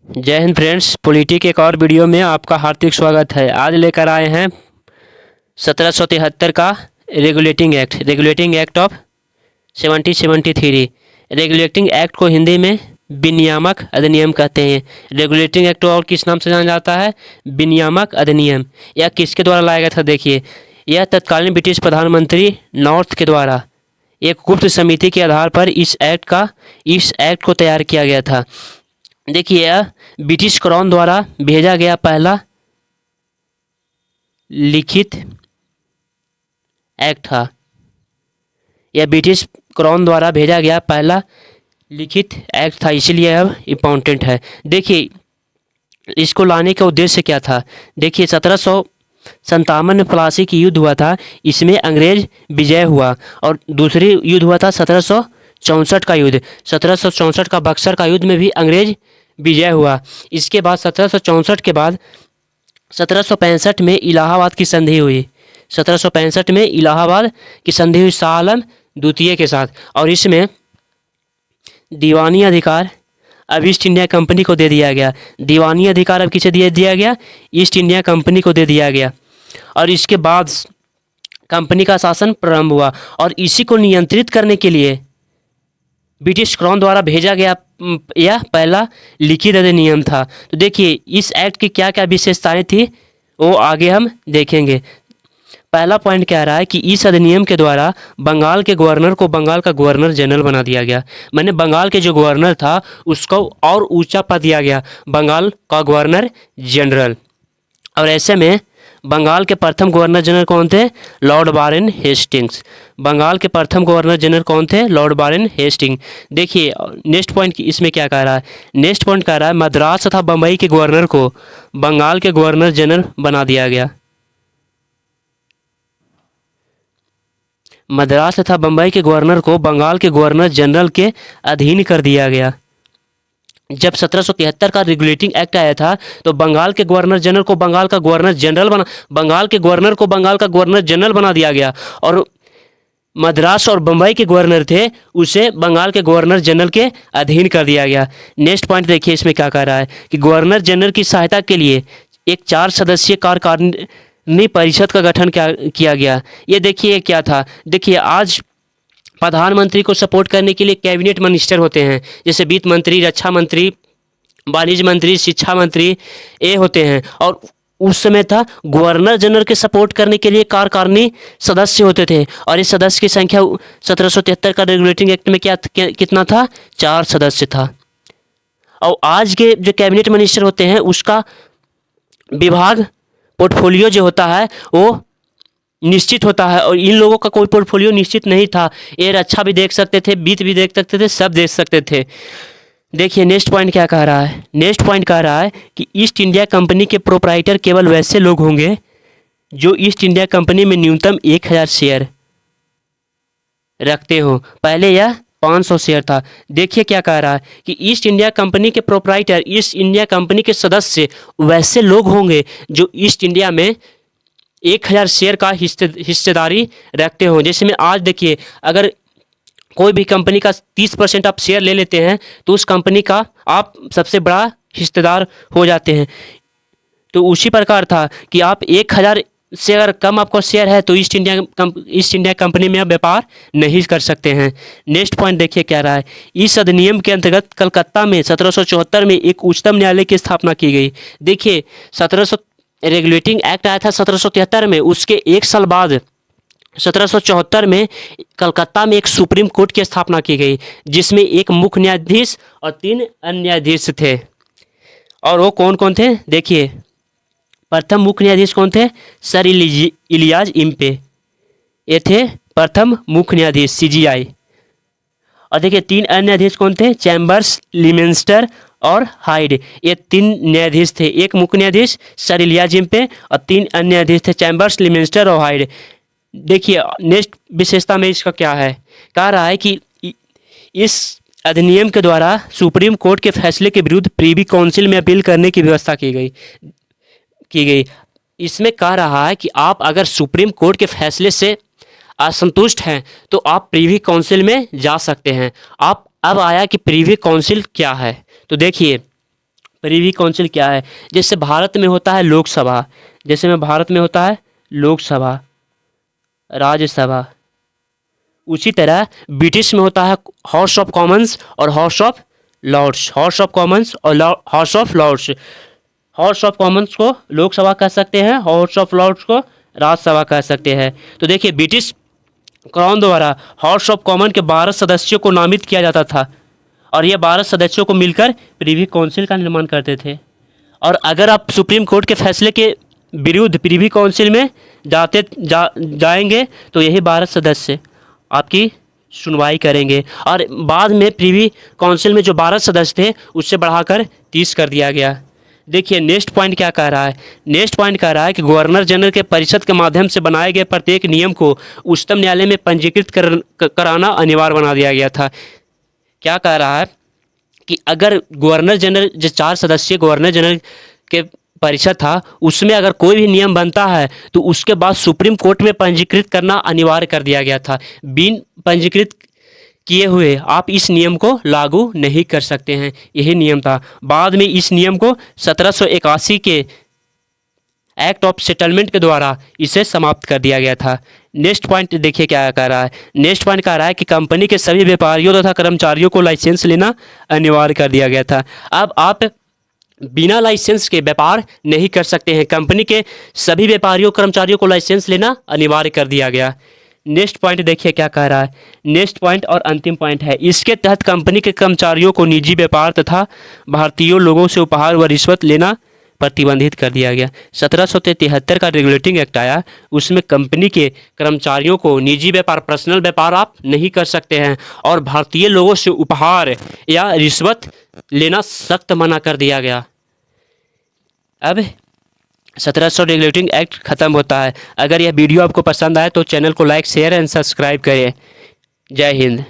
जय Hind friends, polity के एक और वीडियो में आपका हार्दिक स्वागत है। आज लेकर आए हैं 1773 का regulating act of 1773। Regulating act को हिंदी में विनियामक अधिनियम कहते हैं। रेगुलेटिंग एक्ट और किस नाम से जाना जाता है? विनियामक अधिनियम। यह किसके द्वारा लाया गया था? देखिए, यह तत्कालीन ब्रिटिश प्रधानमंत्री नॉर्थ के द्वारा एक गुप्त समिति के आधार पर इस एक्ट को तैयार किया गया था। देखिए, यह ब्रिटिश क्राउन द्वारा भेजा गया पहला लिखित एक्ट था। यह ब्रिटिश क्राउन द्वारा भेजा गया पहला लिखित एक्ट था, इसलिए यह इम्पोर्टेंट है। देखिए, इसको लाने का उद्देश्य क्या था? देखिए, 1757 में प्लासी की युद्ध हुआ था, इसमें अंग्रेज विजय हुआ। और दूसरी युद्ध हुआ था 1764 का युद्ध। 1764 का बक्सर का युद्ध में भी अंग्रेज विजय हुआ। इसके बाद 1764 के बाद 1765 में इलाहाबाद की संधि हुई। 1765 में इलाहाबाद की संधि हुई शाह आलम द्वितीय के साथ, और इसमें दीवानी अधिकार अब ईस्ट इंडिया कंपनी को दे दिया गया। दीवानी अधिकार अब किसे दिया गया? ईस्ट इंडिया कंपनी को दे दिया गया। और इसके बाद कंपनी का शासन प्रारंभ हुआ, और इसी को नियंत्रित करने के लिए ब्रिटिश क्राउन द्वारा भेजा गया यह पहला लिखित अधिनियम था। तो देखिए, इस एक्ट की क्या क्या विशेषताएं थी वो आगे हम देखेंगे। पहला पॉइंट कह रहा है कि इस अधिनियम के द्वारा बंगाल के गवर्नर को बंगाल का गवर्नर जनरल बना दिया गया। मैंने बंगाल के जो गवर्नर था उसको और ऊंचा पद दिया गया, बंगाल का गवर्नर जनरल। और ऐसे में बंगाल के प्रथम गवर्नर जनरल कौन थे? Lord Warren Hastings. बंगाल के प्रथम गवर्नर जनरल कौन थे? Lord Warren Hasting. देखिए, नेक्स्ट पॉइंट इसमें क्या कह रहा है? नेक्स्ट पॉइंट कह रहा है मद्रास तथा बम्बई के गवर्नर को बंगाल के गवर्नर जनरल बना दिया गया। मद्रास तथा बम्बई के गवर्नर को बंगाल के गवर्नर जनरल के अधीन कर दिया गया। जब 1773 का रेगुलेटिंग एक्ट आया था तो बंगाल के गवर्नर जनरल को बंगाल का गवर्नर जनरल बना दिया गया, और मद्रास और बम्बई के गवर्नर थे उसे बंगाल के गवर्नर जनरल के अधीन कर दिया गया। नेक्स्ट पॉइंट देखिए, इसमें क्या कह रहा है कि गवर्नर जनरल की सहायता के लिए एक 4 सदस्यीय कार्यकारिणी परिषद का गठन किया गया। ये देखिए क्या था। देखिए, आज प्रधानमंत्री को सपोर्ट करने के लिए कैबिनेट मिनिस्टर होते हैं, जैसे वित्त मंत्री, रक्षा मंत्री, वाणिज्य मंत्री, शिक्षा मंत्री ये होते हैं। और उस समय था गवर्नर जनरल के सपोर्ट करने के लिए कार्यकारिणी सदस्य होते थे, और इस सदस्य की संख्या 1773 का रेगुलेटिंग एक्ट में कितना था? 4 सदस्य था। और आज के जो कैबिनेट मिनिस्टर होते हैं उसका विभाग पोर्टफोलियो जो होता है वो निश्चित होता है, और इन लोगों का कोई पोर्टफोलियो निश्चित नहीं था। ये रक्षा भी देख सकते थे, वित्त भी देख सकते थे, सब देख सकते थे। देखिए, नेक्स्ट पॉइंट क्या कह रहा है? नेक्स्ट पॉइंट कह रहा है कि ईस्ट इंडिया कंपनी के प्रोप्राइटर केवल वैसे लोग होंगे जो ईस्ट इंडिया कंपनी में न्यूनतम 1000 शेयर रखते हो। पहले यह 500 शेयर था। देखिए क्या कह रहा है कि ईस्ट इंडिया कंपनी के प्रोप्राइटर, ईस्ट इंडिया कंपनी के सदस्य वैसे लोग होंगे जो ईस्ट इंडिया में 1000 शेयर का हिस्सेदारी रखते हो। जैसे में आज देखिए, अगर कोई भी कंपनी का 30% आप शेयर ले लेते हैं तो उस कंपनी का आप सबसे बड़ा हिस्सेदार हो जाते हैं। तो उसी प्रकार था कि आप 1000 से अगर कम आपको शेयर है तो ईस्ट इंडिया कंपनी में आप व्यापार नहीं कर सकते हैं। नेक्स्ट पॉइंट देखिए क्या रहा है। इस अधिनियम के अंतर्गत कलकत्ता में 1774 में एक उच्चतम न्यायालय की स्थापना की गई। देखिए, रेगुलेटिंग एक्ट आया था 1773 में, उसके एक साल बाद 1774 में कलकत्ता में एक सुप्रीम कोर्ट की स्थापना की गई, जिसमें एक मुख्य न्यायाधीश और 3 अन्य न्यायाधीश थे। और वो कौन कौन थे? देखिए, प्रथम मुख्य न्यायाधीश कौन थे? सर इलियाज इम्पे, ये थे प्रथम मुख्य न्यायाधीश CGI। और देखिए, 3 अन्य न्यायाधीश कौन थे? चैम्बर्स, लिमेंस्टर और हाइड। ये 3 न्यायाधीश थे। एक मुख्य न्यायाधीश सर इलियाज जिम्पे और 3 अन्य न्यायाधीश थे चैम्बर्स, लिमेंस्टर और हाइड। देखिए, नेक्स्ट विशेषता में इसका क्या है? कह रहा है कि इस अधिनियम के द्वारा सुप्रीम कोर्ट के फैसले के विरुद्ध प्रीवी काउंसिल में अपील करने की व्यवस्था की गई। इसमें कह रहा है कि आप अगर सुप्रीम कोर्ट के फैसले से असंतुष्ट हैं तो आप प्रीवी काउंसिल में जा सकते हैं। अब आया कि प्रीवी काउंसिल क्या है। तो देखिए, प्रीवी काउंसिल क्या है? जैसे भारत में होता है लोकसभा, जैसे में भारत में होता है लोकसभा, राज्यसभा, उसी तरह ब्रिटिश में होता है हाउस ऑफ कॉमन्स और House of Lords. House of Commons और House of Lords. House of Commons को लोकसभा कह सकते हैं, हाउस ऑफ लॉर्ड्स को राज्यसभा कह सकते हैं। तो देखिए ब्रिटिश क्राउन द्वारा हाउस ऑफ कॉमन के 12 सदस्यों को नामित किया जाता था और ये 12 सदस्यों को मिलकर प्रीवी काउंसिल का निर्माण करते थे। और अगर आप सुप्रीम कोर्ट के फैसले के विरुद्ध प्रीवी काउंसिल में जाएंगे तो यही 12 सदस्य आपकी सुनवाई करेंगे। और बाद में प्रीवी काउंसिल में जो 12 सदस्य थे उससे बढ़ाकर 30 कर दिया गया। देखिए नेक्स्ट पॉइंट क्या कह रहा है? नेक्स्ट पॉइंट कह रहा है कि गवर्नर जनरल के परिषद के माध्यम से बनाए गए प्रत्येक नियम को उच्चतम न्यायालय में पंजीकृत कराना अनिवार्य बना दिया गया था। क्या कह रहा है कि अगर गवर्नर जनरल, जो 4 सदस्यीय गवर्नर जनरल के परिषद था, उसमें अगर कोई भी नियम बनता है तो उसके बाद सुप्रीम कोर्ट में पंजीकृत करना अनिवार्य कर दिया गया था। बिन पंजीकृत किए हुए आप इस नियम को लागू नहीं कर सकते हैं, यही नियम था। बाद में इस नियम को 1781 के एक्ट ऑफ सेटलमेंट के द्वारा इसे समाप्त कर दिया गया था। नेक्स्ट पॉइंट देखिए क्या कह रहा है। नेक्स्ट पॉइंट कह रहा है कि कंपनी के सभी व्यापारियों तथा कर्मचारियों को लाइसेंस लेना अनिवार्य कर दिया गया था। अब आप बिना लाइसेंस के व्यापार नहीं कर सकते हैं। कंपनी के सभी व्यापारियों कर्मचारियों को लाइसेंस लेना अनिवार्य कर दिया गया। नेक्स्ट पॉइंट देखिए क्या कह रहा है। नेक्स्ट पॉइंट और अंतिम पॉइंट है, इसके तहत कंपनी के कर्मचारियों को निजी व्यापार तथा भारतीय लोगों से उपहार व रिश्वत लेना प्रतिबंधित कर दिया गया। 1773 का रेगुलेटिंग एक्ट आया, उसमें कंपनी के कर्मचारियों को निजी व्यापार, पर्सनल व्यापार आप नहीं कर सकते हैं और भारतीय लोगों से उपहार या रिश्वत लेना सख्त मना कर दिया गया। अब 1700 रेगुलेटिंग एक्ट खत्म होता है। अगर यह वीडियो आपको पसंद आए तो चैनल को लाइक, शेयर एंड सब्सक्राइब करें। जय हिंद।